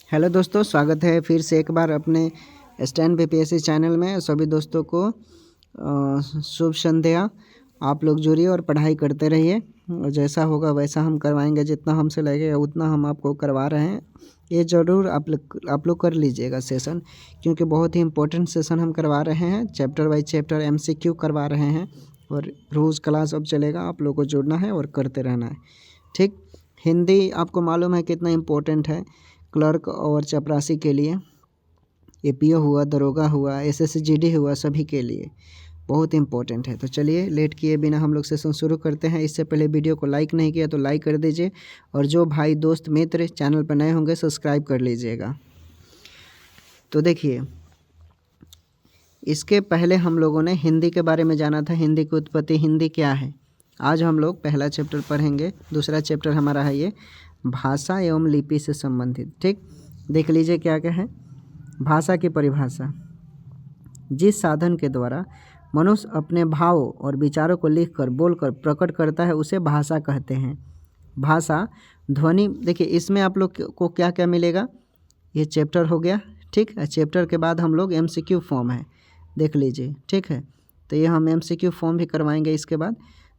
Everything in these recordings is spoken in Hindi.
हेलो दोस्तों, स्वागत है फिर से एक बार अपने स्टैंड बीपीएससी चैनल में। सभी दोस्तों को शुभ संध्या। आप लोग जुड़िए और पढ़ाई करते रहिए और जैसा होगा वैसा हम करवाएंगे। जितना हमसे लगेगा उतना हम आपको करवा रहे हैं। ये ज़रूर आप लोग कर लीजिएगा सेशन, क्योंकि बहुत ही इम्पोर्टेंट सेशन हम करवा रहे हैं। चैप्टर बाई चैप्टर एमसीक्यू करवा रहे हैं और रोज़ क्लास अब चलेगा। आप लोग को जुड़ना है और करते रहना है, ठीक। हिंदी आपको मालूम है कितना इम्पोर्टेंट है क्लर्क और चपरासी के लिए। एपीओ हुआ, दरोगा हुआ, एसएससी जीडी हुआ, सभी के लिए बहुत इंपॉर्टेंट है। तो चलिए लेट किए बिना हम लोग सेशन शुरू करते हैं। इससे पहले वीडियो को लाइक नहीं किया तो लाइक कर दीजिए और जो भाई दोस्त मित्र चैनल पर नए होंगे सब्सक्राइब कर लीजिएगा। तो देखिए, इसके पहले हम लोगों ने हिंदी के बारे में जाना था, हिंदी की उत्पत्ति, हिंदी क्या है। आज हम लोग पहला चैप्टर पढ़ेंगे। दूसरा चैप्टर हमारा है ये भाषा एवं लिपि से संबंधित, ठीक। देख लीजिए क्या क्या है। भाषा की परिभाषा: जिस साधन के द्वारा मनुष्य अपने भावों और विचारों को लिखकर बोलकर प्रकट करता है उसे भाषा कहते हैं। भाषा ध्वनि, देखिए इसमें आप लोग को क्या क्या मिलेगा। ये चैप्टर हो गया, ठीक है। चैप्टर के बाद हम लोग एमसीक्यू फॉर्म है, देख लीजिए, ठीक है। तो ये हम एमसीक्यू फॉर्म भी करवाएंगे इसके बाद।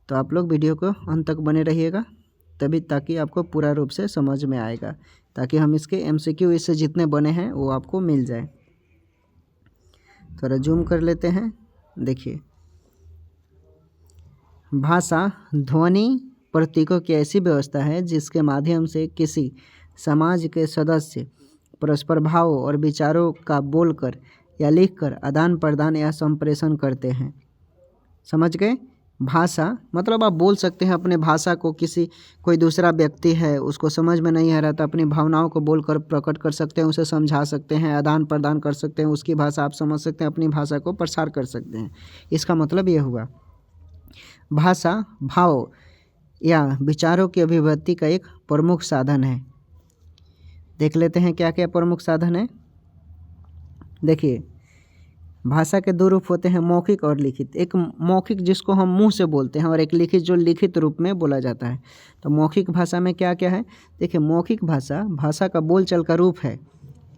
तो आप लोग वीडियो को अंत तक बने रहिएगा तभी, ताकि आपको पूरा रूप से समझ में आएगा, ताकि हम इसके एमसीक्यू इससे जितने बने हैं वो आपको मिल जाए। थोड़ा जूम कर लेते हैं। देखिए, भाषा ध्वनि प्रतीकों की ऐसी व्यवस्था है जिसके माध्यम से किसी समाज के सदस्य परस्पर भावों और विचारों का बोलकर या लिखकर आदान प्रदान या संप्रेषण करते हैं। समझ गए। भाषा मतलब आप बोल सकते हैं अपने भाषा को, कोई दूसरा व्यक्ति है उसको समझ में नहीं आ रहा तो अपनी भावनाओं को बोलकर प्रकट कर सकते हैं, उसे समझा सकते हैं, आदान प्रदान कर सकते हैं, उसकी भाषा आप समझ सकते हैं, अपनी भाषा को प्रसार कर सकते हैं। इसका मतलब ये हुआ। भाषा भाव या विचारों की अभिव्यक्ति का एक प्रमुख साधन है। देख लेते हैं क्या क्या प्रमुख साधन है। देखिए, भाषा के दो रूप होते हैं, मौखिक और लिखित। एक मौखिक जिसको हम मुंह से बोलते हैं और एक लिखित जो लिखित रूप में बोला जाता है। तो मौखिक भाषा में क्या क्या है। देखिए, मौखिक भाषा भाषा का बोलचाल का रूप है।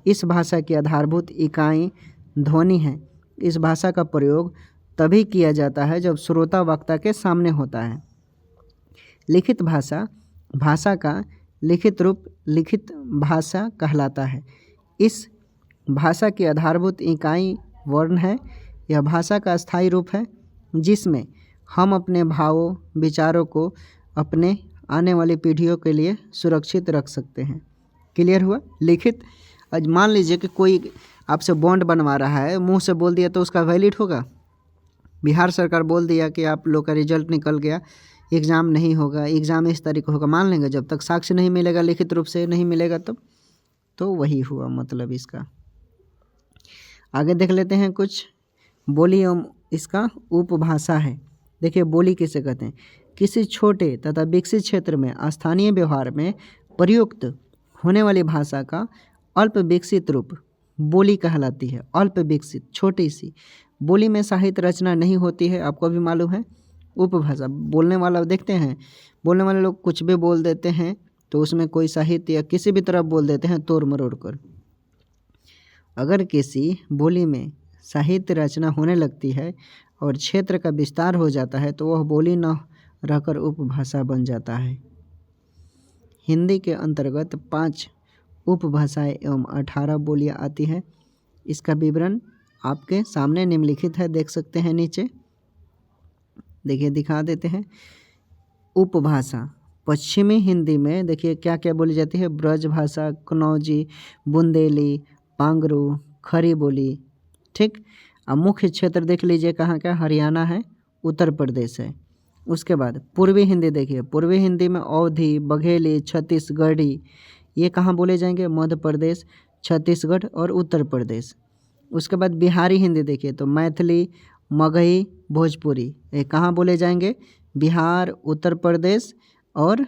इस भाषा की आधारभूत इकाई ध्वनि है। इस भाषा का प्रयोग तभी किया जाता है जब श्रोता वक्ता के सामने होता है। लिखित भाषा भाषा का लिखित रूप लिखित भाषा कहलाता है। इस भाषा की आधारभूत इकाई वर्ण है। यह भाषा का स्थायी रूप है जिसमें हम अपने भावों विचारों को अपने आने वाली पीढ़ियों के लिए सुरक्षित रख सकते हैं। क्लियर हुआ। लिखित, आज मान लीजिए कि कोई आपसे बॉन्ड बनवा रहा है, मुंह से बोल दिया तो उसका वैलिड होगा। बिहार सरकार बोल दिया कि आप लोग का रिजल्ट निकल गया, एग्ज़ाम नहीं होगा, एग्ज़ाम इस तारीख को होगा, मान लेंगे। जब तक साक्ष्य नहीं मिलेगा, लिखित रूप से नहीं मिलेगा तब तो वही हुआ मतलब इसका। आगे देख लेते हैं कुछ बोली एवं इसका उपभाषा है। देखिए, बोली किसे कहते हैं। किसी छोटे तथा विकसित क्षेत्र में स्थानीय व्यवहार में प्रयुक्त होने वाली भाषा का अल्प विकसित रूप बोली कहलाती है। अल्प विकसित, छोटी सी बोली में साहित्य रचना नहीं होती है, आपको भी मालूम है। उपभाषा बोलने वाला, देखते हैं बोलने वाले लोग कुछ भी बोल देते हैं तो उसमें कोई साहित्य या किसी भी तरह बोल देते हैं तोड़ मरोड़ कर। अगर किसी बोली में साहित्य रचना होने लगती है और क्षेत्र का विस्तार हो जाता है तो वह बोली न रहकर उपभाषा बन जाता है। हिंदी के अंतर्गत 5 उपभाषाएं एवं 18 बोलियां आती हैं। इसका विवरण आपके सामने निम्नलिखित है, देख सकते हैं नीचे। देखिए, दिखा देते हैं। उपभाषा पश्चिमी हिंदी में देखिए क्या क्या बोली जाती है। ब्रज भाषा, कन्नौजी, बुंदेली, पांगरू, खरी बोली, ठीक। अब मुख्य क्षेत्र देख लीजिए कहाँ का, हरियाणा है, उत्तर प्रदेश है। उसके बाद पूर्वी हिंदी देखिए, पूर्वी हिंदी में अवधी, बघेली, छत्तीसगढ़ी, ये कहाँ बोले जाएंगे, मध्य प्रदेश, छत्तीसगढ़ और उत्तर प्रदेश। उसके बाद बिहारी हिंदी देखिए तो मैथिली, मगही, भोजपुरी, ये कहाँ बोले जाएंगे, बिहार, उत्तर प्रदेश और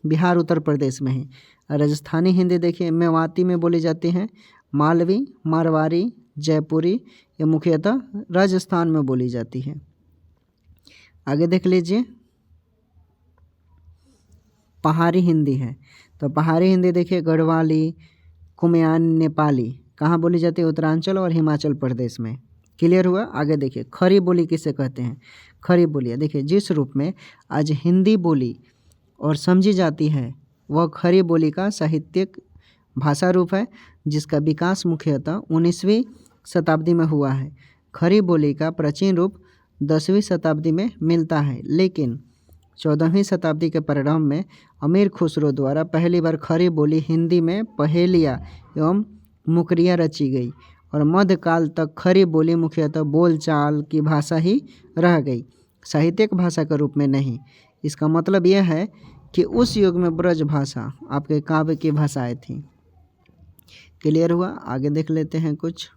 बिहार उत्तर प्रदेश में ही। राजस्थानी हिंदी देखिए मेवाती में बोली जाती हैं। मालवी, मारवाड़ी, जयपुरी, ये मुख्यतः राजस्थान में बोली जाती है। आगे देख लीजिए, पहाड़ी हिंदी है तो पहाड़ी हिंदी देखिए गढ़वाली, कुमाऊनी नेपाली कहाँ बोली जाती है? उत्तरांचल और हिमाचल प्रदेश में। क्लियर हुआ? आगे देखिए, खड़ी बोली किसे कहते हैं? खड़ी बोली देखिए, जिस रूप में आज हिंदी बोली और समझी जाती है वह खड़ी बोली का साहित्यिक भाषा रूप है, जिसका विकास मुख्यतः 19वीं शताब्दी में हुआ है। खड़ी बोली का प्राचीन रूप 10वीं शताब्दी में मिलता है, लेकिन 14वीं शताब्दी के प्रारंभ में अमीर खुसरो द्वारा पहली बार खड़ी बोली हिंदी में पहेलियाँ एवं मुकरियाँ रची गई और मध्यकाल तक खड़ी बोली मुख्यतः बोलचाल की भाषा ही रह गई, साहित्यिक भाषा के रूप में नहीं। इसका मतलब यह है कि उस युग में ब्रज भाषा आपके काव्य की भाषाएं थी। क्लियर हुआ? आगे देख लेते हैं कुछ।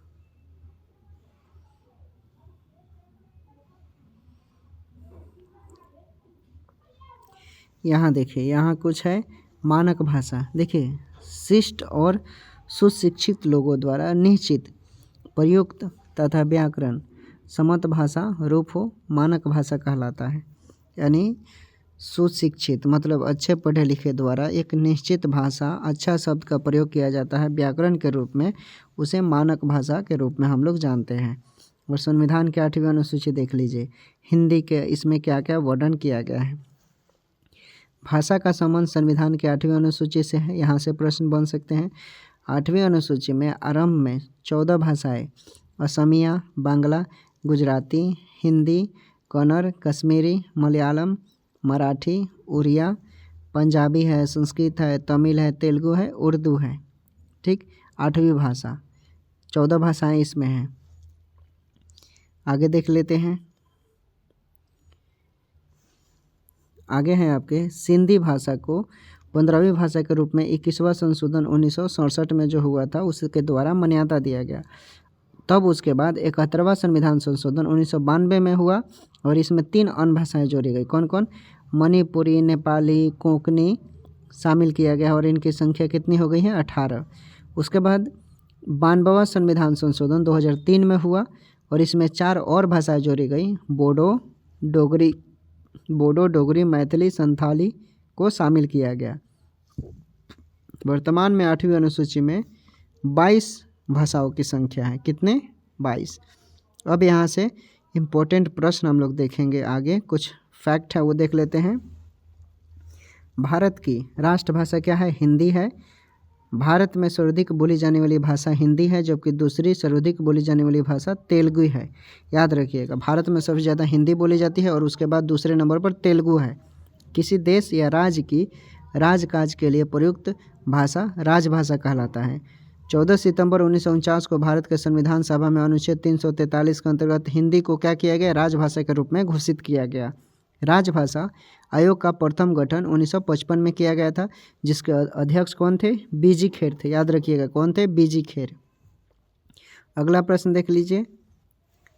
यहाँ देखिए, यहाँ कुछ है मानक भाषा। देखिए, शिष्ट और सुशिक्षित लोगों द्वारा निश्चित प्रयुक्त तथा व्याकरण सम्मत भाषा रूप हो मानक भाषा कहलाता है। यानी सुशिक्षित मतलब अच्छे पढ़े लिखे द्वारा एक निश्चित भाषा, अच्छा शब्द का प्रयोग किया जाता है व्याकरण के रूप में, उसे मानक भाषा के रूप में हम लोग जानते हैं। और संविधान के 8वीं अनुसूची देख लीजिए, हिंदी के इसमें क्या क्या वर्णन किया गया है। भाषा का संबंध संविधान के 8वीं अनुसूची से है। यहाँ से प्रश्न बन सकते हैं। 8वीं अनुसूची में आरंभ में 14 भाषाएं असमिया, बांग्ला, गुजराती, हिंदी, कन्नड़, कश्मीरी, मलयालम, मराठी, उड़िया, पंजाबी है, संस्कृत है, तमिल है, तेलुगु है, उर्दू है। ठीक, 8वीं भाषा, 14 भाषाएं इसमें हैं। आगे देख लेते हैं। आगे हैं आपके सिंधी भाषा को 15वीं भाषा के रूप में 21वां संशोधन 1967 में जो हुआ था उसके द्वारा मान्यता दिया गया। तब उसके बाद 71वां संविधान संशोधन 1992 में हुआ और इसमें 3 अन्य भाषाएं जोड़ी गई। कौन कौन? मणिपुरी, नेपाली, कोंकणी शामिल किया गया और इनकी संख्या कितनी हो गई है? 18। उसके बाद 92वां संविधान संशोधन 2003 में हुआ और इसमें 4 और भाषाएं जोड़ी गई। बोडो, डोगरी, मैथिली, संथाली को शामिल किया गया। वर्तमान में 8वीं अनुसूची में 22 भाषाओं की संख्या है। कितने? 22। अब यहाँ से इम्पोर्टेंट प्रश्न हम लोग देखेंगे। आगे कुछ फैक्ट है वो देख लेते हैं। भारत की राष्ट्रभाषा क्या है? हिंदी है। भारत में सर्वाधिक बोली जाने वाली भाषा हिंदी है, जबकि दूसरी सर्वाधिक बोली जाने वाली भाषा तेलुगु है। याद रखिएगा, भारत में सबसे ज़्यादा हिंदी बोली जाती है और उसके बाद दूसरे नंबर पर तेलुगु है। किसी देश या राज्य की राजकाज के लिए प्रयुक्त भाषा राजभाषा कहलाता है। 14 सितंबर 1949 को भारत के संविधान सभा में अनुच्छेद 343 के अंतर्गत हिंदी को क्या किया गया? राजभाषा के रूप में घोषित किया गया। राजभाषा आयोग का प्रथम गठन 1955 में किया गया था, जिसके अध्यक्ष कौन थे? बीजी खेर थे। याद रखिएगा, कौन थे? बीजी खेर। अगला प्रश्न देख लीजिए।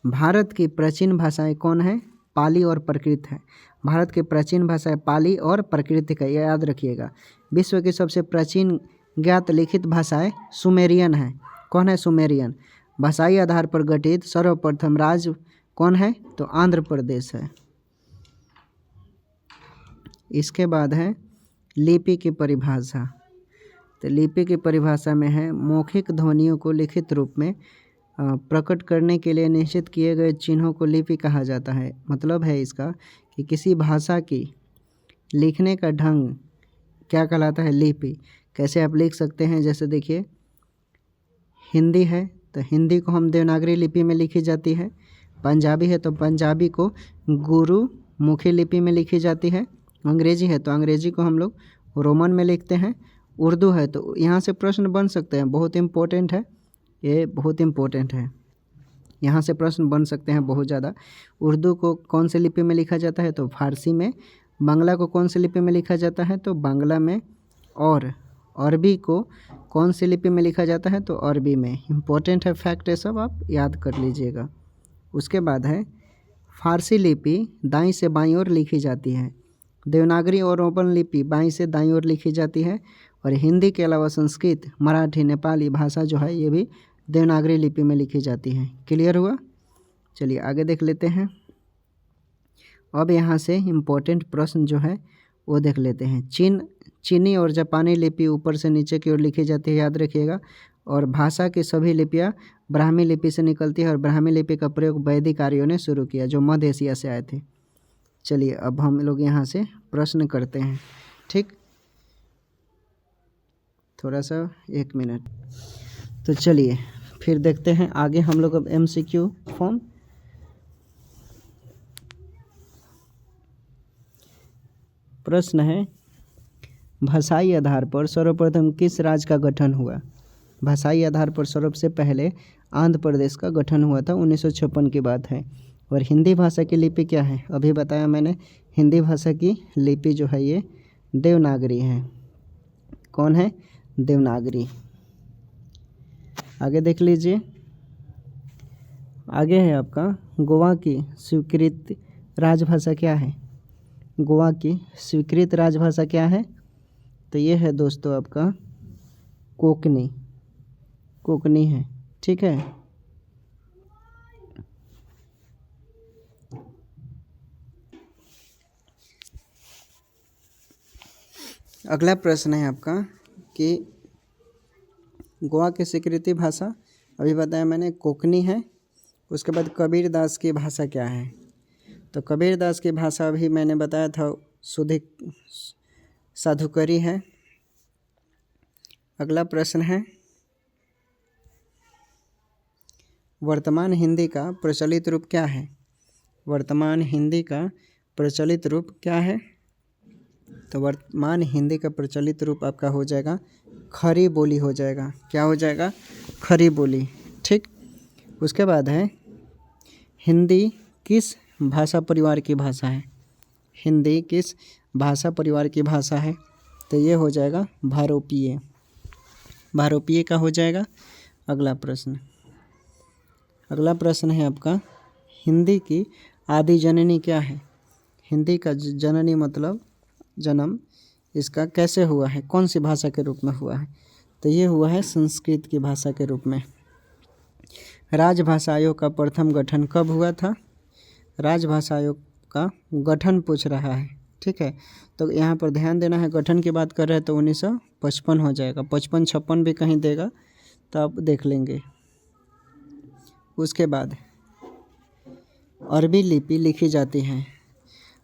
भारत की प्राचीन भाषाएं कौन है? पाली और प्राकृत है। भारत की प्राचीन भाषाएं पाली और प्राकृत है, याद रखिएगा। विश्व की सबसे प्राचीन ज्ञात लिखित भाषाएं सुमेरियन है। कौन है? सुमेरियन। भाषाई आधार पर गठित सर्वप्रथम राज्य कौन है? तो आंध्र प्रदेश है। इसके बाद है लिपि की परिभाषा। तो लिपि की परिभाषा में है मौखिक ध्वनियों को लिखित रूप में प्रकट करने के लिए निश्चित किए गए चिन्हों को लिपि कहा जाता है। मतलब है इसका कि किसी भाषा की लिखने का ढंग क्या कहलाता है? लिपि। कैसे आप लिख सकते हैं? जैसे देखिए, हिंदी है तो हिंदी को हम देवनागरी लिपि में लिखी जाती है। पंजाबी है तो पंजाबी को गुरुमुखी लिपि में लिखी जाती है। अंग्रेजी है तो अंग्रेजी को हम लोग रोमन में लिखते हैं। उर्दू है तो यहाँ से प्रश्न बन सकते हैं, बहुत इम्पोर्टेंट है ये, बहुत इम्पोर्टेंट है। यहाँ से प्रश्न बन सकते हैं बहुत ज़्यादा। उर्दू को कौन से लिपि में लिखा जाता है? तो फारसी में। बांग्ला को कौन से लिपि में लिखा जाता है? तो बांग्ला में। और अरबी को कौन सी लिपि में लिखा जाता है? तो अरबी में। इम्पोर्टेंट है फैक्ट, है सब आप याद कर लीजिएगा। उसके बाद है फारसी लिपि दाईं से बाईं ओर लिखी जाती है। देवनागरी और रोमन लिपि बाईं से दाईं ओर लिखी जाती है। और हिंदी के अलावा संस्कृत, मराठी, नेपाली भाषा जो है ये भी देवनागरी लिपि में लिखी जाती है। क्लियर हुआ? चलिए आगे देख लेते हैं। अब यहाँ से इम्पोर्टेंट प्रश्न जो है वो देख लेते हैं। चीनी और जापानी लिपि ऊपर से नीचे की ओर लिखी जाती है, याद रखिएगा। और भाषा की सभी लिपियाँ ब्राह्मी लिपि से निकलती है और ब्राह्मी लिपि का प्रयोग वैदिक आर्यों ने शुरू किया जो मध्य एशिया से आए थे। चलिए अब हम लोग यहाँ से प्रश्न करते हैं, ठीक। थोड़ा सा 1 मिनट। तो चलिए फिर देखते हैं आगे हम लोग अब MCQ फॉर्म। प्रश्न है, भाषाई आधार पर सर्वप्रथम किस राज्य का गठन हुआ? भाषाई आधार पर सबसे पहले आंध्र प्रदेश का गठन हुआ था, 1956 की बात है। और हिंदी भाषा की लिपि क्या है? अभी बताया मैंने, हिंदी भाषा की लिपि जो है ये देवनागरी है। कौन है? देवनागरी। आगे देख लीजिए, आगे है आपका गोवा की स्वीकृत राजभाषा क्या है? गोवा की स्वीकृत राजभाषा क्या है? तो ये है दोस्तों आपका कोंकणी, कोंकणी है, ठीक है। अगला प्रश्न है आपका कि गोवा की स्वीकृति भाषा अभी बताया मैंने कोंकणी है। उसके बाद कबीरदास की भाषा क्या है? तो कबीरदास की भाषा अभी मैंने बताया था शुद्ध साधुकरी है। अगला प्रश्न है, वर्तमान हिंदी का प्रचलित रूप क्या है? वर्तमान हिंदी का प्रचलित रूप क्या है? तो वर्तमान हिंदी का प्रचलित रूप आपका हो जाएगा खड़ी बोली हो जाएगा। क्या हो जाएगा? खड़ी बोली, ठीक। उसके बाद है, हिंदी किस भाषा परिवार की भाषा है? हिंदी किस भाषा परिवार की भाषा है? तो ये हो जाएगा भारोपीय, भारोपीय का हो जाएगा। अगला प्रश्न, अगला प्रश्न है आपका, हिंदी की आदि जननी क्या है? हिंदी का जननी मतलब जन्म इसका कैसे हुआ है, कौन सी भाषा के रूप में हुआ है? तो ये हुआ है संस्कृत की भाषा के रूप में। राजभाषा आयोग का प्रथम गठन कब हुआ था? राजभाषा आयोग का गठन पूछ रहा है, ठीक है। तो यहाँ पर ध्यान देना है, गठन की बात कर रहे हैं तो 1955 हो जाएगा। 55-56 भी कहीं देगा तो आप देख लेंगे। उसके बाद अरबी लिपि लिखी जाती है,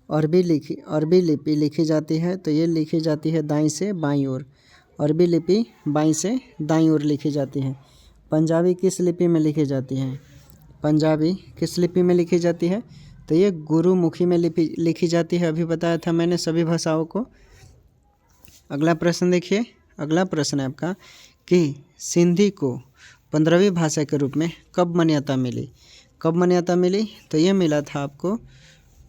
अरबी लिपि लिखी जाती है तो ये लिखी जाती है दाईं से बाईं ओर। अरबी लिपि बाईं से दाईं ओर लिखी जाती है। पंजाबी किस लिपि में लिखी जाती है? पंजाबी किस लिपि में लिखी जाती है? तो ये गुरुमुखी में लिखी जाती है। अभी बताया था मैंने सभी भाषाओं को। अगला प्रश्न देखिए, अगला प्रश्न है आपका कि सिंधी को 15वीं भाषा के रूप में कब मान्यता मिली? कब मान्यता मिली? तो ये मिला था आपको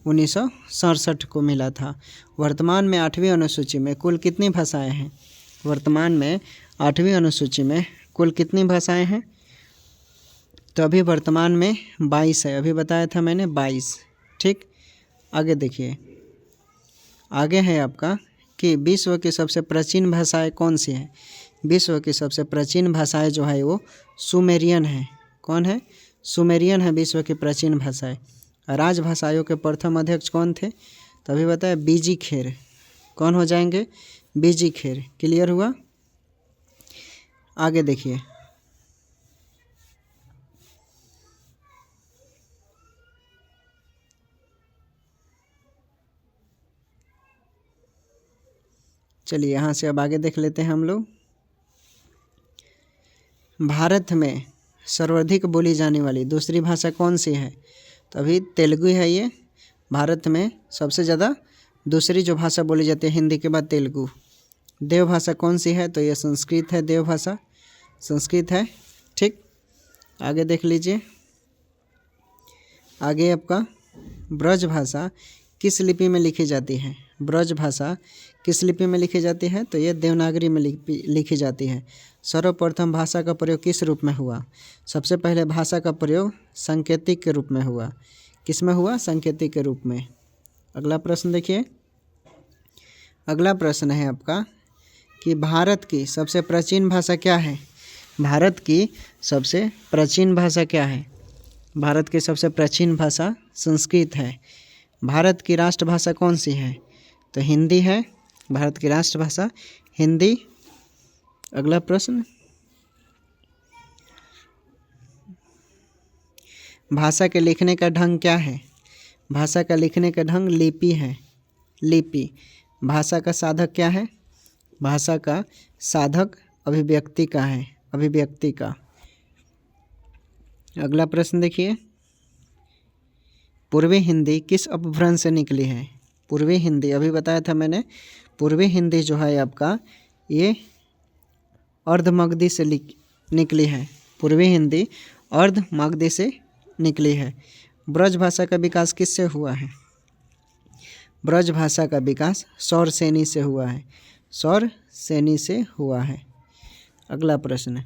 1967 को मिला था। वर्तमान में 8वीं अनुसूची में कुल कितनी भाषाएं हैं? वर्तमान में 8वीं अनुसूची में कुल कितनी भाषाएं हैं? तो अभी वर्तमान में 22 है, अभी बताया था मैंने 22, ठीक। आगे देखिए, आगे है आपका कि विश्व की सबसे प्राचीन भाषाएं कौन सी हैं? विश्व की सबसे प्राचीन भाषाएं जो है वो सुमेरियन है। कौन है? सुमेरियन है विश्व की प्राचीन भाषाएं। राजभाषा आयोग के प्रथम अध्यक्ष कौन थे? तो अभी बताया बीजी खेर। कौन हो जाएंगे? बीजी खेर। क्लियर हुआ? आगे देखिए, चलिए यहाँ से अब आगे देख लेते हैं हम लोग। भारत में सर्वाधिक बोली जाने वाली दूसरी भाषा कौन सी है? तो अभी तेलुगु है ये। भारत में सबसे ज़्यादा दूसरी जो भाषा बोली जाती है हिंदी के बाद तेलुगु। देवभाषा कौन सी है? तो ये संस्कृत है, देवभाषा संस्कृत है, ठीक। आगे देख लीजिए, आगे आपका ब्रज भाषा किस लिपि में लिखी जाती है? ब्रज भाषा किस लिपि में लिखी जाती है? तो ये देवनागरी में लिखी जाती है। सर्वप्रथम भाषा का प्रयोग किस रूप में हुआ? सबसे पहले भाषा का प्रयोग सांकेतिक के रूप में हुआ। किस में हुआ? सांकेतिक के रूप में। अगला प्रश्न देखिए, अगला प्रश्न है आपका कि भारत की सबसे प्राचीन भाषा क्या है? भारत की सबसे प्राचीन भाषा क्या है? भारत की सबसे प्राचीन भाषा संस्कृत है। भारत की राष्ट्रभाषा कौन सी है? तो हिंदी है, भारत की राष्ट्रभाषा हिंदी। अगला प्रश्न, भाषा के लिखने का ढंग क्या है? भाषा का लिखने का ढंग लिपि है, लिपि। भाषा का साधक क्या है? भाषा का साधक अभिव्यक्ति का है, अभिव्यक्ति का। अगला प्रश्न देखिए, पूर्वी हिंदी किस अपभ्रंश से निकली है? पूर्वी हिंदी, अभी बताया था मैंने, पूर्वी हिंदी जो है आपका ये अर्धमगधी से निकली है। पूर्वी हिंदी अर्धमगधी से निकली है। ब्रज भाषा का विकास किससे हुआ है? ब्रज भाषा का विकास सौरसेनी से हुआ है, सौरसेनी से हुआ है। अगला प्रश्न,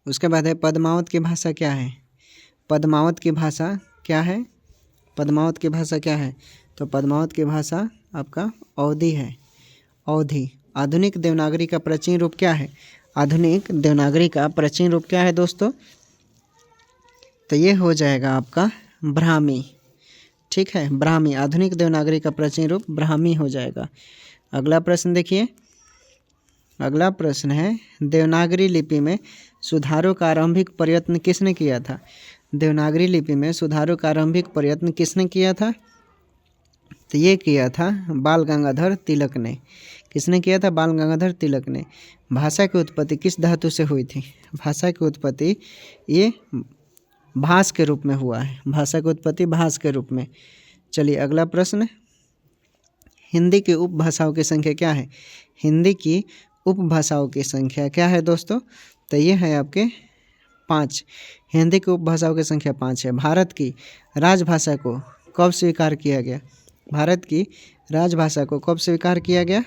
उसके बाद है पद्मावत की भाषा क्या है? पद्मावत की भाषा क्या है? पद्मावत की भाषा क्या है? तो पद्मावत की भाषा आपका अवधी है, अवधी। आधुनिक देवनागरी का प्राचीन रूप क्या है? आधुनिक देवनागरी का प्राचीन रूप क्या है दोस्तों? तो ये हो जाएगा आपका ब्राह्मी। ठीक है, ब्राह्मी। आधुनिक देवनागरी का प्राचीन रूप ब्राह्मी हो जाएगा। अगला प्रश्न देखिए, अगला प्रश्न है देवनागरी लिपि में सुधारों का आरंभिक प्रयत्न किसने किया था? देवनागरी लिपि में सुधारों का आरंभिक प्रयत्न किसने किया था? तो ये किया था बाल गंगाधर तिलक ने। किसने किया था? बाल गंगाधर तिलक ने। भाषा की उत्पत्ति किस धातु से हुई थी? भाषा की उत्पत्ति ये भास के रूप में हुआ है। भाषा की उत्पत्ति भास के रूप में। चलिए अगला प्रश्न, हिंदी की उपभाषाओं की संख्या क्या है? हिंदी की उपभाषाओं की संख्या क्या है दोस्तों? तो ये है आपके 5। हिंदी की उपभाषाओं की संख्या 5 है। भारत की राजभाषा को कब स्वीकार किया गया? भारत की राजभाषा को कब स्वीकार किया गया?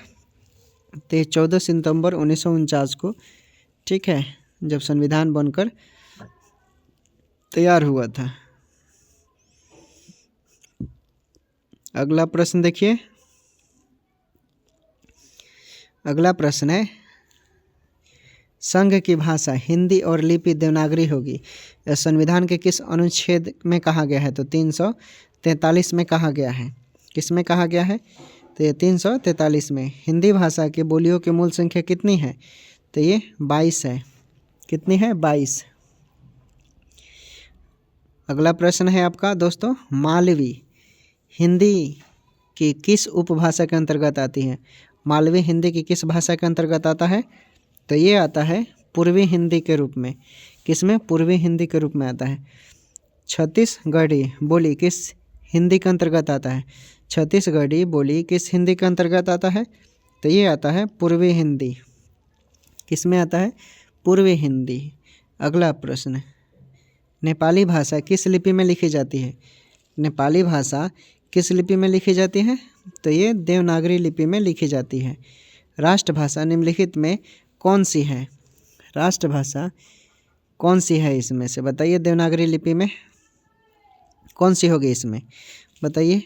तो 14 सितंबर 1949 को, ठीक है, जब संविधान बनकर तैयार हुआ था। अगला प्रश्न देखिए, अगला प्रश्न है संघ की भाषा हिंदी और लिपि देवनागरी होगी, यह संविधान के किस अनुच्छेद में कहा गया है? तो 343 में कहा गया है। किस में कहा गया है? तो ये 343 में। हिंदी भाषा के बोलियों की मूल संख्या कितनी है? तो ये 22 है। कितनी है? 22। अगला प्रश्न है आपका दोस्तों, मालवी हिंदी की किस उपभाषा के अंतर्गत आती है? मालवी हिंदी की किस भाषा के अंतर्गत आता है? तो ये आता है पूर्वी हिंदी के रूप में। किस में? पूर्वी हिंदी के रूप में आता है। छत्तीसगढ़ी बोली किस हिंदी के अंतर्गत आता है? छत्तीसगढ़ी बोली किस हिंदी के अंतर्गत आता है? तो ये आता है पूर्वी हिंदी। किस में आता है? पूर्वी हिंदी। अगला प्रश्न, नेपाली भाषा किस लिपि में लिखी जाती है? नेपाली भाषा किस लिपि में लिखी जाती है? तो ये देवनागरी लिपि में लिखी जाती है। राष्ट्रभाषा निम्नलिखित में कौन सी है? राष्ट्रभाषा कौन सी है इसमें से? बताइए, देवनागरी लिपि में कौन सी होगी इसमें? बताइए।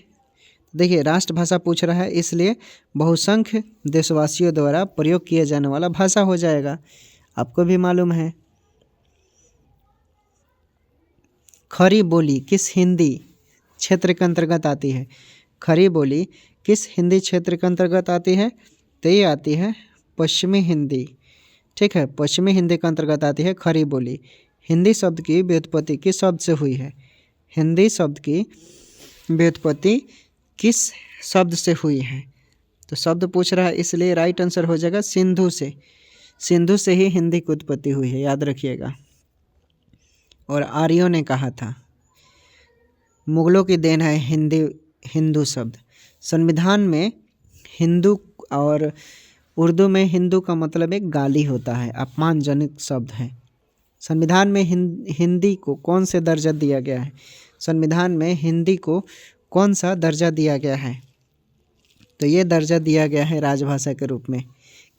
देखिए, राष्ट्रभाषा पूछ रहा है, इसलिए बहुसंख्य देशवासियों द्वारा प्रयोग किया जाने वाला भाषा हो जाएगा। आपको भी मालूम है। खड़ी बोली किस हिंदी क्षेत्र के अंतर्गत आती है? खड़ी बोली किस हिंदी क्षेत्र के अंतर्गत आती है? तो ये आती है पश्चिमी हिंदी। ठीक है, पश्चिमी हिंदी के अंतर्गत आती है खड़ी बोली। हिंदी शब्द की व्युत्पत्ति किस शब्द से हुई है? हिंदी शब्द की व्युत्पत्ति किस शब्द से हुई है? तो शब्द पूछ रहा है, इसलिए राइट आंसर हो जाएगा सिंधु से। सिंधु से ही हिंदी की उत्पत्ति हुई है, याद रखिएगा। और आर्यों ने कहा था। मुगलों की देन है हिंदू शब्द। संविधान में हिंदू और उर्दू में हिंदू का मतलब एक गाली होता है, अपमानजनक शब्द है। संविधान में हिंदी को कौन से दर्जा दिया गया है? संविधान में हिंदी को कौन सा दर्जा दिया गया है? तो ये दर्जा दिया गया है राजभाषा के रूप में।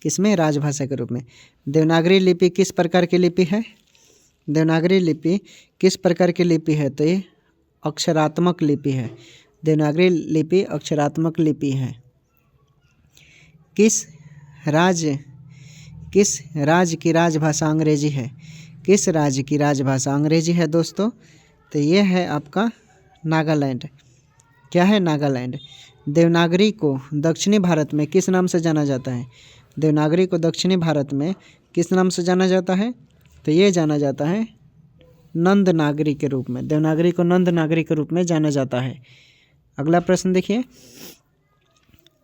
किसमें? राजभाषा के रूप में। देवनागरी लिपि किस प्रकार की लिपि है? देवनागरी लिपि किस प्रकार की लिपि है? तो ये अक्षरात्मक लिपि है। देवनागरी लिपि अक्षरात्मक लिपि है। किस राज्य की राजभाषा अंग्रेजी है? किस राज्य की राजभाषा अंग्रेजी है दोस्तों? तो ये है आपका नागालैंड। क्या है? नागालैंड। देवनागरी को दक्षिणी भारत में किस नाम से जाना जाता है? देवनागरी को दक्षिणी भारत में किस नाम से जाना जाता है? तो ये जाना जाता है नंद नागरी के रूप में। देवनागरी को नंद नागरी के रूप में जाना जाता है। अगला प्रश्न देखिए,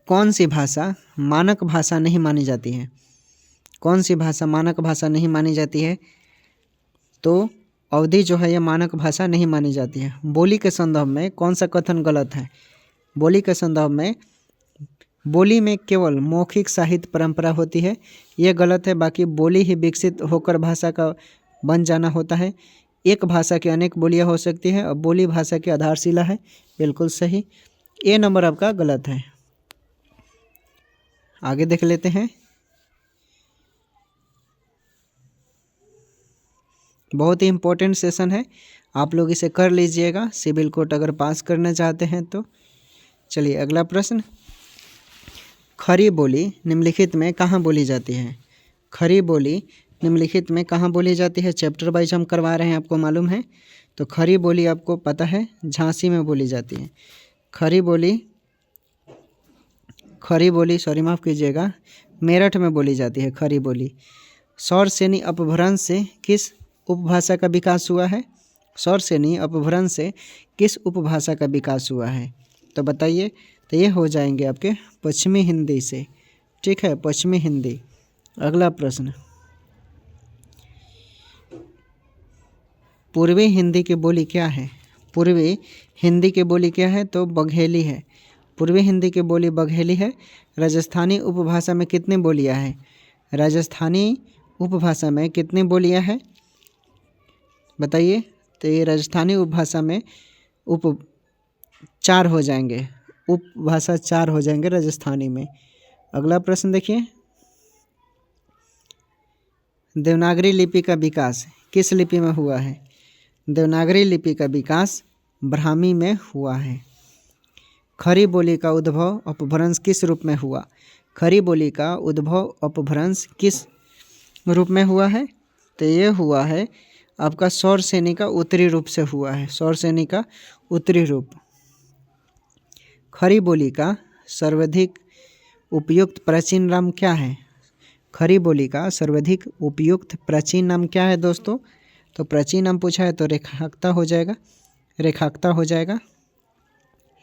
कौन सी भाषा मानक भाषा नहीं मानी जाती है? कौन सी भाषा मानक भाषा नहीं मानी जाती है? तो अवधी जो है यह मानक भाषा नहीं मानी जाती है। बोली के संदर्भ में कौन सा कथन गलत है? बोली के संदर्भ में बोली में केवल मौखिक साहित्य परंपरा होती है, ये गलत है। बाकी बोली ही विकसित होकर भाषा का बन जाना होता है। एक भाषा की अनेक बोलियां हो सकती है और बोली भाषा की आधारशिला है। बिल्कुल सही, ए नंबर आपका गलत है। आगे देख लेते हैं। बहुत ही इम्पोर्टेंट सेशन है, आप लोग इसे कर लीजिएगा सिविल कोर्ट अगर पास करना चाहते हैं तो। चलिए अगला प्रश्न, खरी बोली निम्नलिखित में कहाँ बोली जाती है? खरी बोली निम्नलिखित में कहाँ बोली जाती है? चैप्टर वाइज हम करवा रहे हैं, आपको मालूम है। तो खरी बोली आपको पता है झांसी में बोली जाती है। खरी बोली सॉरी माफ़ कीजिएगा, मेरठ में बोली जाती है खरी बोली। सौरसेनी अपभ्रंश से किस उपभाषा का विकास हुआ है? सौरसेनी अपभ्रंश से किस उपभाषा का विकास हुआ है? तो बताइए। तो ये हो जाएंगे आपके पश्चिमी हिंदी से। ठीक है, पश्चिमी हिंदी। अगला प्रश्न, पूर्वी हिंदी की बोली क्या है? पूर्वी हिंदी की बोली क्या है? तो बघेली है। पूर्वी हिंदी की बोली बघेली है। राजस्थानी उपभाषा में कितनी बोलियां हैं? राजस्थानी उपभाषा में कितनी बोलियां हैं बताइए। तो ये राजस्थानी उपभाषा में चार हो जाएंगे, उपभाषा 4 हो जाएंगे राजस्थानी में। अगला प्रश्न देखिए, देवनागरी लिपि का विकास किस लिपि में हुआ है? देवनागरी लिपि का विकास ब्राह्मी में हुआ है। खरी बोली का उद्भव अपभ्रंश किस रूप में हुआ? खरी बोली का उद्भव अपभ्रंश किस रूप में हुआ है? तो ये हुआ है आपका सौरसेनी का उत्तरी रूप से हुआ है। सौरसेनी का उत्तरी रूप। खरी बोली का सर्वाधिक उपयुक्त प्राचीन नाम क्या है? खरी बोली का सर्वाधिक उपयुक्त प्राचीन नाम क्या है दोस्तों? तो प्राचीन नाम पूछा है तो रेखाक्ता हो जाएगा। रेखाक्ता हो जाएगा।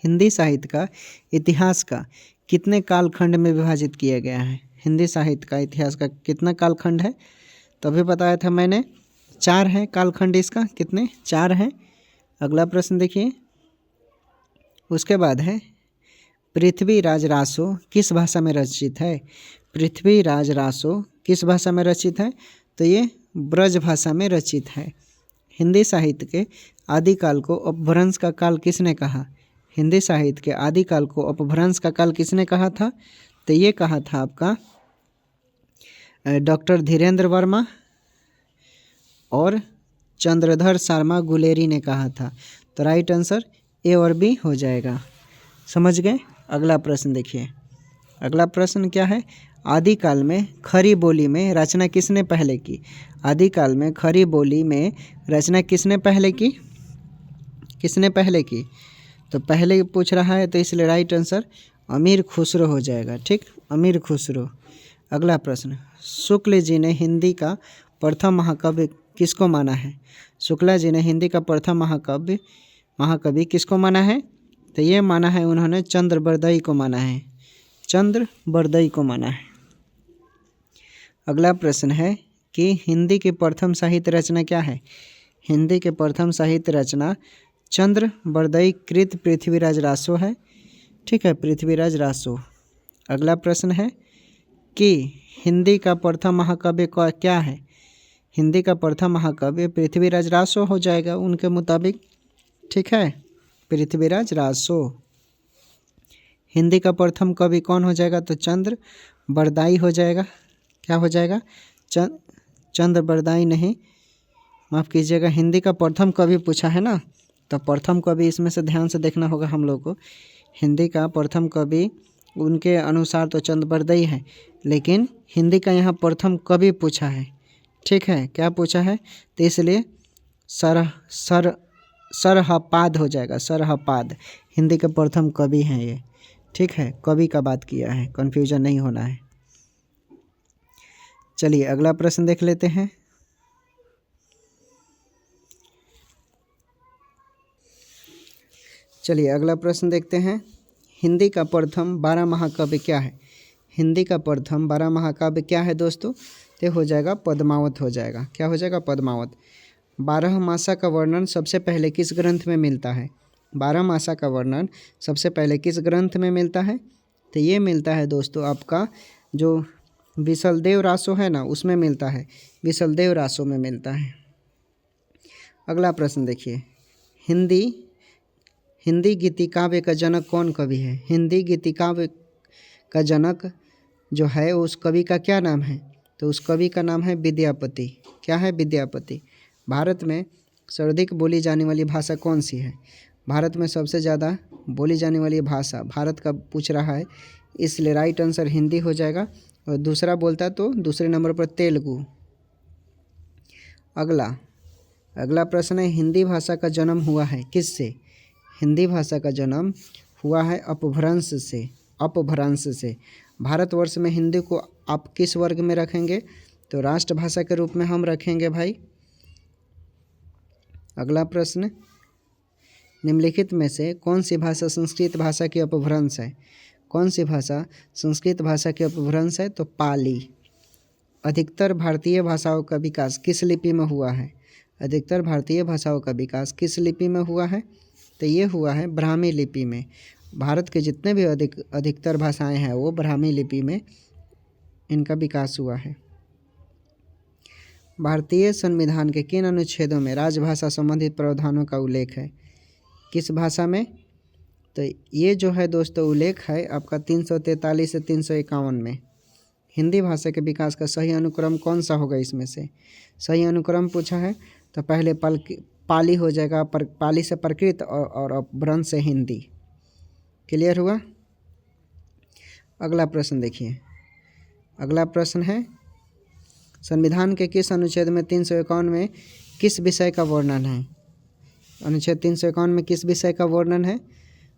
हिंदी साहित्य का इतिहास का कितने कालखंड में विभाजित किया गया है? हिंदी साहित्य का इतिहास का कितना कालखंड है? तो अभी बताया था मैंने 4 हैं कालखंड इसका। कितने? 4 हैं। अगला प्रश्न देखिए, उसके बाद है पृथ्वीराज रासो किस भाषा में रचित है? पृथ्वीराज रासो किस भाषा में रचित है? तो ये ब्रज भाषा में रचित है। हिंदी साहित्य के आदिकाल को अपभ्रंश का काल किसने कहा? हिंदी साहित्य के आदिकाल को अपभ्रंश का काल किसने कहा था? तो ये कहा था आपका डॉक्टर धीरेन्द्र वर्मा और चंद्रधर शर्मा गुलेरी ने कहा था। तो राइट आंसर ए और बी हो जाएगा। समझ गए? अगला प्रश्न देखिए। अगला प्रश्न क्या है? आदिकाल में खरी बोली में रचना किसने पहले की? आदिकाल में खरी बोली में रचना किसने पहले की? किसने पहले की? तो पहले पूछ रहा है तो इसलिए राइट आंसर अमीर खुसरो हो जाएगा। ठीक, अमीर खुसरो। अगला प्रश्न, शुक्ल जी ने हिंदी का प्रथम महाकाव्य किसको माना है? शुक्ला जी ने हिंदी का प्रथम महाकवि किसको माना है? तो ये माना है उन्होंने चंद्रबरदई को माना है। चंद्रबरदई को माना है। अगला प्रश्न है कि हिंदी की प्रथम साहित्य रचना क्या है? हिंदी के प्रथम साहित्य रचना चंद्रबरदई कृत पृथ्वीराज रासो है। ठीक है, पृथ्वीराज रासो। अगला प्रश्न है कि हिंदी का प्रथम महाकाव्य क्या है? हिंदी का प्रथम महाकाव्य पृथ्वीराज रासो हो जाएगा उनके मुताबिक। ठीक है, पृथ्वीराज रासो। हिंदी का प्रथम कवि कौन हो जाएगा? तो चंद्रबरदाई हो जाएगा। क्या हो जाएगा? चंद्रबरदाई नहीं, माफ़ कीजिएगा, हिंदी का प्रथम कवि पूछा है ना, तो प्रथम कवि इसमें से ध्यान से देखना होगा हम लोग को। हिंदी का प्रथम कवि उनके अनुसार तो चंद्रबरदई है, लेकिन हिंदी का यहाँ प्रथम कवि पूछा है। ठीक है, क्या पूछा है? तो इसलिए सरहपाद हो जाएगा। सरहपाद हिंदी के प्रथम कवि हैं ये। ठीक है, कवि का बात किया है, कन्फ्यूजन नहीं होना है। चलिए अगला प्रश्न देख लेते हैं। चलिए अगला प्रश्न देखते हैं। हिंदी का प्रथम 12 महाकाव्य क्या है? हिंदी का प्रथम 12 महाकाव्य क्या है दोस्तों? तो हो जाएगा पद्मावत हो जाएगा। क्या हो जाएगा? पद्मावत। 12 मासा का वर्णन सबसे पहले किस ग्रंथ में मिलता है? 12 मासा का वर्णन सबसे पहले किस ग्रंथ में मिलता है? तो ये मिलता है दोस्तों आपका जो विशलदेव रासो है ना, उसमें मिलता है, विशलदेव रासो में मिलता है। अगला प्रश्न देखिए। हिंदी गीति काव्य का जनक कौन कवि है? हिंदी गीति काव्य का जनक जो है उस कवि का क्या नाम है? तो उस कवि का नाम है विद्यापति। क्या है? विद्यापति। भारत में सर्वाधिक बोली जाने वाली भाषा कौन सी है? भारत में सबसे ज़्यादा बोली जाने वाली भाषा भारत का पूछ रहा है, इसलिए राइट आंसर हिंदी हो जाएगा। और दूसरा बोलता तो दूसरे नंबर पर तेलुगु। अगला प्रश्न है, हिंदी भाषा का जन्म हुआ है किससे? हिंदी भाषा का जन्म हुआ है अपभ्रंश से। अपभ्रंश से। भारतवर्ष में हिंदी को आप किस वर्ग में रखेंगे? तो राष्ट्रभाषा के रूप में हम रखेंगे भाई। अगला प्रश्न, निम्नलिखित में से कौन सी भाषा संस्कृत भाषा की अपभ्रंश है? कौन सी भाषा संस्कृत भाषा की अपभ्रंश है? तो पाली। अधिकतर भारतीय भाषाओं का विकास किस लिपि में हुआ है? अधिकतर भारतीय भाषाओं का विकास किस लिपि में हुआ है? तो ये हुआ है ब्राह्मी लिपि में। भारत के जितने भी अधिकतर भाषाएं हैं वो ब्राह्मी लिपि में इनका विकास हुआ है। भारतीय संविधान के किन अनुच्छेदों में राजभाषा संबंधित प्रावधानों का उल्लेख है? किस भाषा में? तो ये जो है दोस्तों उल्लेख है आपका 343 से 351 में। हिंदी भाषा के विकास का सही अनुक्रम कौन सा होगा इसमें से? सही अनुक्रम पूछा है तो पहले पाली हो जाएगा, पाली से प्राकृत और अपभ्रंश से हिंदी। क्लियर हुआ? अगला प्रश्न देखिए। अगला प्रश्न है, संविधान के किस अनुच्छेद में 351 में किस विषय का वर्णन है? अनुच्छेद 351 में किस विषय का वर्णन है?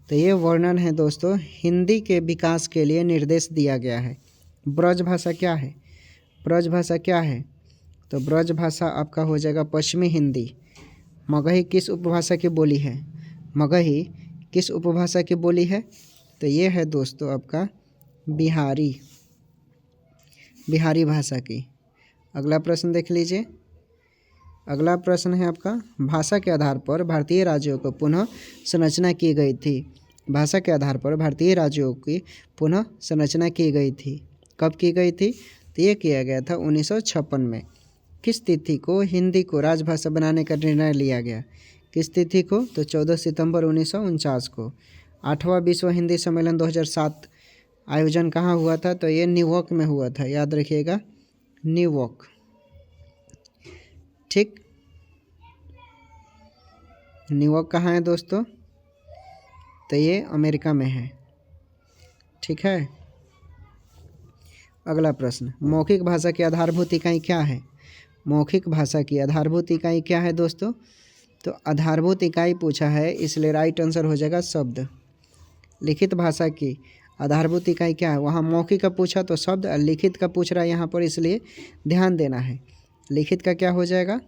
तो ये वर्णन है दोस्तों हिंदी के विकास के लिए निर्देश दिया गया है। ब्रज भाषा क्या है? ब्रज भाषा क्या है? तो ब्रज भाषा आपका हो जाएगा पश्चिमी हिंदी। मगही किस उपभाषा की बोली है? मगही किस उपभाषा की बोली है? तो ये है दोस्तों आपका बिहारी भाषा की। अगला प्रश्न देख लीजिए। अगला प्रश्न है आपका, भाषा के आधार पर भारतीय राज्यों को पुनः संरचना की गई थी। भाषा के आधार पर भारतीय राज्यों की पुनः संरचना की गई थी। कब की गई थी? तो ये किया गया था 1956 में। किस तिथि को हिंदी को राजभाषा बनाने का निर्णय लिया गया? किस तिथि को? तो 14 सितंबर 1949 को। 8वां विश्व हिंदी सम्मेलन 2007 आयोजन कहाँ हुआ था? तो ये न्यूयॉर्क में हुआ था, याद रखिएगा, न्यूयॉर्क। ठीक, न्यूयॉर्क कहाँ है दोस्तों? तो ये अमेरिका में है। ठीक है। अगला प्रश्न, मौखिक भाषा की आधारभूत इकाई क्या है? मौखिक भाषा की आधारभूत इकाई क्या है दोस्तों? तो आधारभूत इकाई पूछा है, इसलिए राइट आंसर हो जाएगा शब्द। लिखित भाषा की आधारभूत इकाई क्या है? वहाँ मौखिक का पूछा तो शब्द, और लिखित का पूछ रहा है यहाँ पर, इसलिए ध्यान देना है। लिखित का क्या हो जाएगा?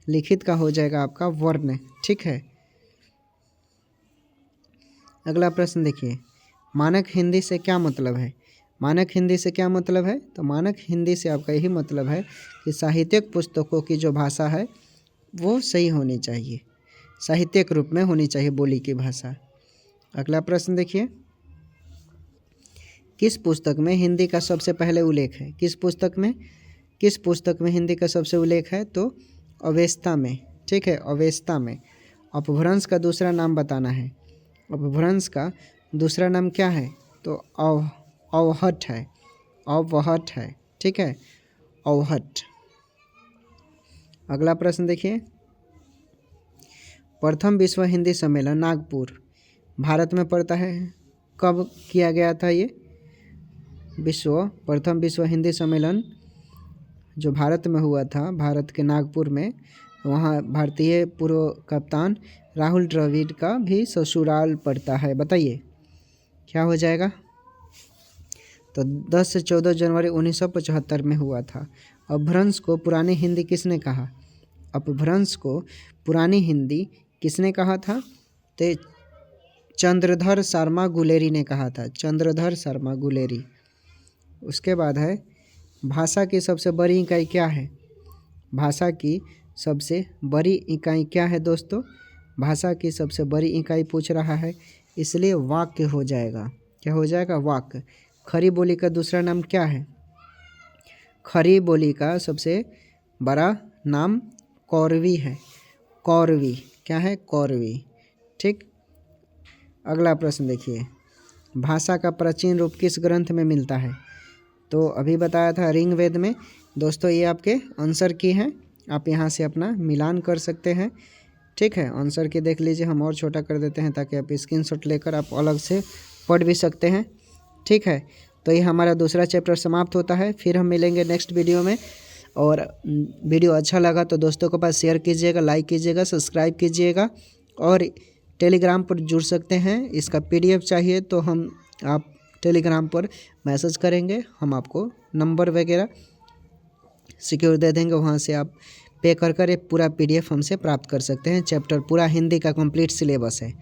लिखित का हो जाएगा आपका वर्ण। ठीक है। अगला प्रश्न देखिए, मानक हिंदी से क्या मतलब है? मानक हिंदी से क्या मतलब है? तो मानक हिंदी से आपका यही मतलब है कि साहित्यिक पुस्तकों की जो भाषा है वो सही होनी चाहिए, साहित्यिक रूप में होनी चाहिए बोली की भाषा। अगला प्रश्न देखिए, किस पुस्तक में हिंदी का सबसे पहले उल्लेख है? किस पुस्तक में हिंदी का सबसे उल्लेख है? तो अवेस्ता में। ठीक है, अवेस्ता में। अपभ्रंश का दूसरा नाम बताना है। अपभ्रंश का दूसरा नाम क्या है? तो अवहट है। अवहट है। ठीक है, अवहट। अगला प्रश्न देखिए, प्रथम विश्व हिंदी सम्मेलन नागपुर भारत में पड़ता है। कब किया गया था ये प्रथम विश्व हिंदी सम्मेलन जो भारत में हुआ था, भारत के नागपुर में। वहाँ भारतीय पूर्व कप्तान राहुल द्रविड़ का भी ससुराल पड़ता है। बताइए क्या हो जाएगा? तो 10 से 14 जनवरी 1975 में हुआ था। अपभ्रंश को पुरानी हिंदी किसने कहा? अपभ्रंश को पुरानी हिंदी किसने कहा था? तो चंद्रधर शर्मा गुलेरी ने कहा था, चंद्रधर शर्मा गुलेरी। उसके बाद है भाषा की सबसे बड़ी इकाई क्या है? भाषा की सबसे बड़ी इकाई क्या है दोस्तों? भाषा की सबसे बड़ी इकाई पूछ रहा है, इसलिए वाक्य हो जाएगा। क्या हो जाएगा? वाक्य। खड़ी बोली का दूसरा नाम क्या है? खड़ी बोली का सबसे बड़ा नाम कौरवी है। कौरवी क्या है? कौरवी। ठीक। अगला प्रश्न देखिए, भाषा का प्राचीन रूप किस ग्रंथ में मिलता है? तो अभी बताया था ऋग्वेद में। दोस्तों ये आपके आंसर की हैं, आप यहाँ से अपना मिलान कर सकते हैं। ठीक है, आंसर की देख लीजिए, हम और छोटा कर देते हैं ताकि आप स्क्रीनशॉट लेकर आप अलग से पढ़ भी सकते हैं। ठीक है, तो ये हमारा दूसरा चैप्टर समाप्त होता है। फिर हम मिलेंगे नेक्स्ट वीडियो में। और वीडियो अच्छा लगा तो दोस्तों के पास शेयर कीजिएगा, लाइक कीजिएगा, सब्सक्राइब कीजिएगा और टेलीग्राम पर जुड़ सकते हैं। इसका PDF चाहिए तो आप टेलीग्राम पर मैसेज करेंगे, हम आपको नंबर वगैरह सिक्योर दे देंगे, वहाँ से आप पे कर ये पूरा PDF हमसे प्राप्त कर सकते हैं। चैप्टर पूरा हिंदी का कंप्लीट सिलेबस है।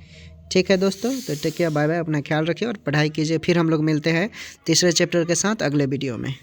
ठीक है दोस्तों, तो टेक केयर, बाय बाय, अपना ख्याल रखिए और पढ़ाई कीजिए। फिर हम लोग मिलते हैं तीसरे चैप्टर के साथ अगले वीडियो में।